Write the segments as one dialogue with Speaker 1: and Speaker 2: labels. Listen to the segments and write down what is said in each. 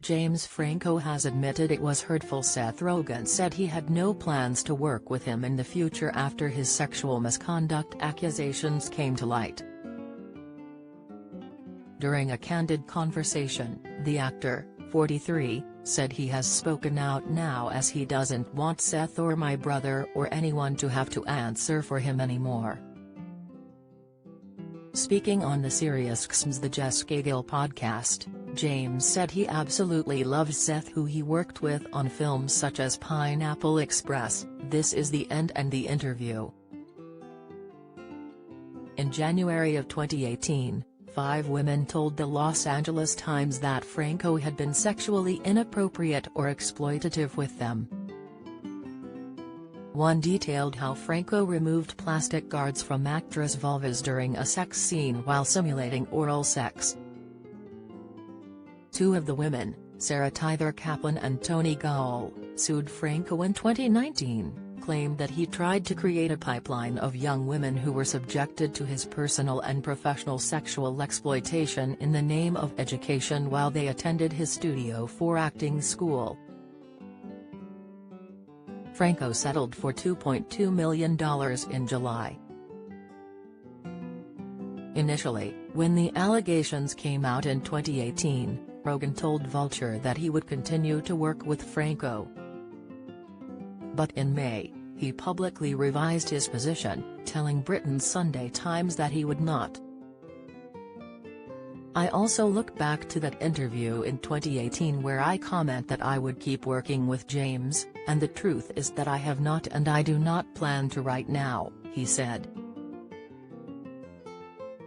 Speaker 1: James Franco has admitted it was hurtful. Seth Rogen said he had no plans to work with him in the future after his sexual misconduct accusations came to light. During a candid conversation, the actor, 43, said he has spoken out now as he doesn't want Seth or my brother or anyone to have to answer for him anymore. Speaking on the Sirius XM's The Jessica Gill podcast, James said he absolutely loves Seth, who he worked with on films such as Pineapple Express, This Is the End and The Interview. In January of 2018, 5 women told the Los Angeles Times that Franco had been sexually inappropriate or exploitative with them. One detailed how Franco removed plastic guards from actress' vulvas during a sex scene while simulating oral sex. 2 of the women, Sarah Tyther Kaplan and Toni Gaul, sued Franco in 2019, claimed that he tried to create a pipeline of young women who were subjected to his personal and professional sexual exploitation in the name of education while they attended his Studio 4 acting school. Franco settled for $2.2 million in July. Initially, when the allegations came out in 2018, Rogen told Vulture that he would continue to work with Franco. But in May, he publicly revised his position, telling Britain's Sunday Times that he would not. I also look back to that interview in 2018 where I comment that I would keep working with James, and the truth is that I have not and I do not plan to right now, he said.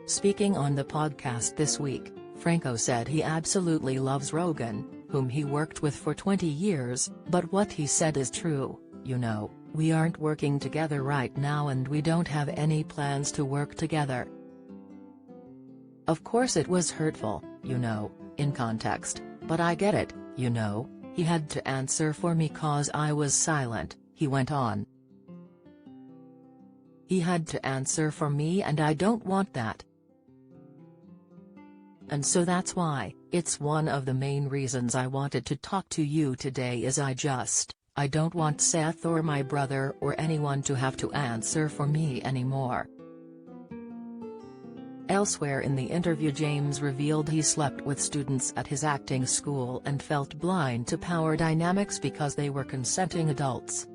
Speaker 1: Speaking on the podcast this week, Franco said he absolutely loves Rogen, whom he worked with for 20 years, but what he said is true, you know, we aren't working together right now and we don't have any plans to work together. Of course it was hurtful, you know, in context, but I get it, you know, he had to answer for me cause I was silent, he went on. He had to answer for me and I don't want that. And so that's why, it's one of the main reasons I wanted to talk to you today is I don't want Seth or my brother or anyone to have to answer for me anymore. Elsewhere in the interview, James revealed he slept with students at his acting school and felt blind to power dynamics because they were consenting adults.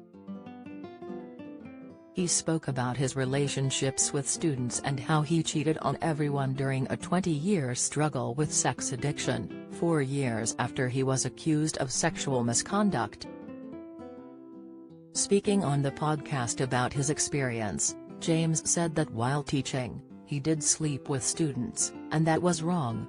Speaker 1: He spoke about his relationships with students and how he cheated on everyone during a 20-year struggle with sex addiction, 4 years after he was accused of sexual misconduct. Speaking on the podcast about his experience, James said that while teaching, he did sleep with students, and that was wrong.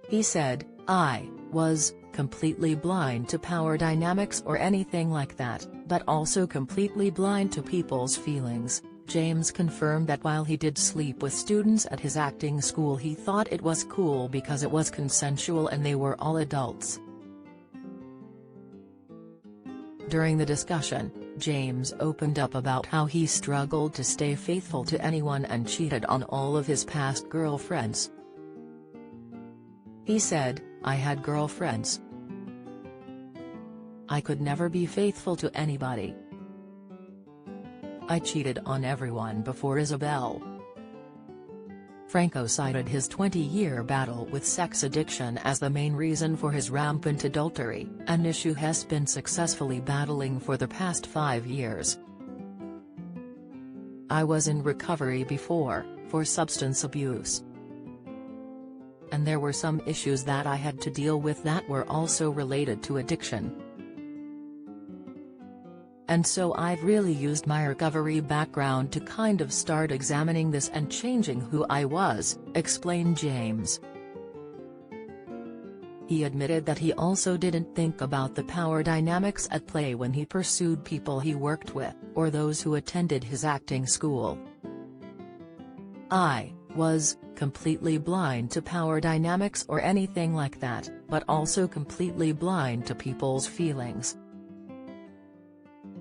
Speaker 1: He said, I was completely blind to power dynamics or anything like that, but also completely blind to people's feelings. James confirmed that while he did sleep with students at his acting school, he thought it was cool because it was consensual and they were all adults. During the discussion, James opened up about how he struggled to stay faithful to anyone and cheated on all of his past girlfriends. He said, I had girlfriends. I could never be faithful to anybody. I cheated on everyone before Isabel. Franco cited his 20-year battle with sex addiction as the main reason for his rampant adultery, an issue he has been successfully battling for the past 5 years. I was in recovery before, for substance abuse. And there were some issues that I had to deal with that were also related to addiction. And so I've really used my recovery background to kind of start examining this and changing who I was, explained James. He admitted that he also didn't think about the power dynamics at play when he pursued people he worked with, or those who attended his acting school. I was completely blind to power dynamics or anything like that, but also completely blind to people's feelings.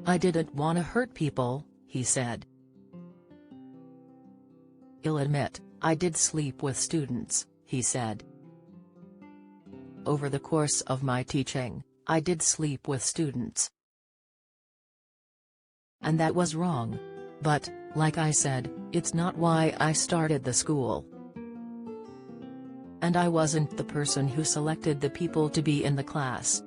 Speaker 1: I didn't want to hurt people, he said. He'll admit, I did sleep with students, he said. over the course of my teaching, I did sleep with students. And that was wrong. But, like I said, it's not why I started the school. And I wasn't the person who selected the people to be in the class.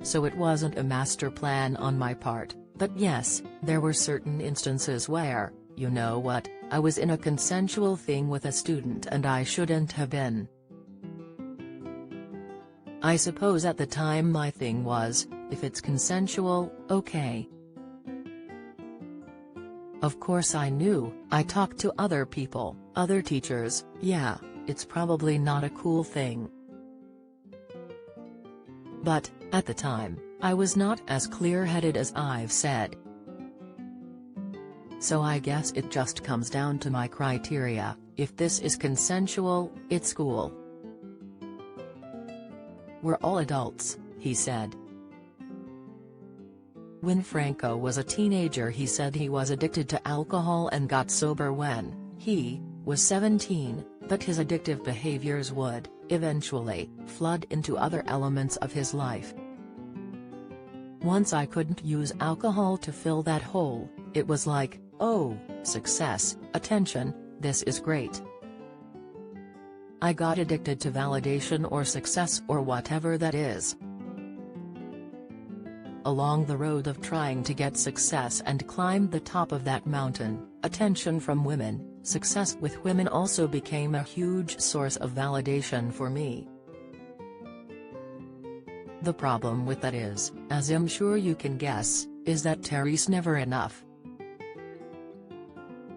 Speaker 1: So it wasn't a master plan on my part, but yes, there were certain instances where, you know what, I was in a consensual thing with a student and I shouldn't have been. I suppose at the time my thing was, if it's consensual, okay. Of course I knew, I talked to other people, other teachers, yeah, it's probably not a cool thing. But, at the time, I was not as clear-headed as I've said. So I guess it just comes down to my criteria: if this is consensual, it's cool. We're all adults, he said. When Franco was a teenager, he said he was addicted to alcohol and got sober when he was 17, but his addictive behaviors would, eventually, flood into other elements of his life. Once I couldn't use alcohol to fill that hole, it was like, oh, success, attention, this is great. I got addicted to validation or success or whatever that is. Along the road of trying to get success and climbed the top of that mountain, attention from women, success with women also became a huge source of validation for me. The problem with that is, as I'm sure you can guess, is that Terry's never enough.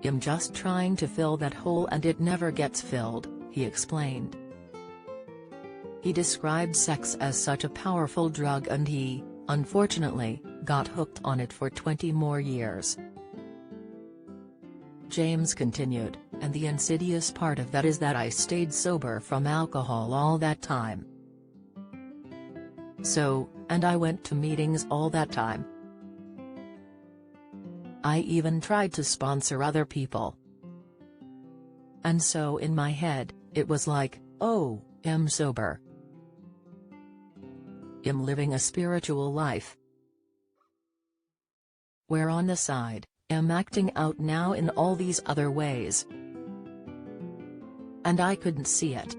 Speaker 1: I'm just trying to fill that hole and it never gets filled, he explained. He described sex as such a powerful drug and he, unfortunately, got hooked on it for 20 more years. James continued, and the insidious part of that is that I stayed sober from alcohol all that time. So, and I went to meetings all that time. I even tried to sponsor other people. And so in my head, it was like, oh, I'm sober. I'm living a spiritual life. Where on the side, I'm acting out now in all these other ways. And I couldn't see it.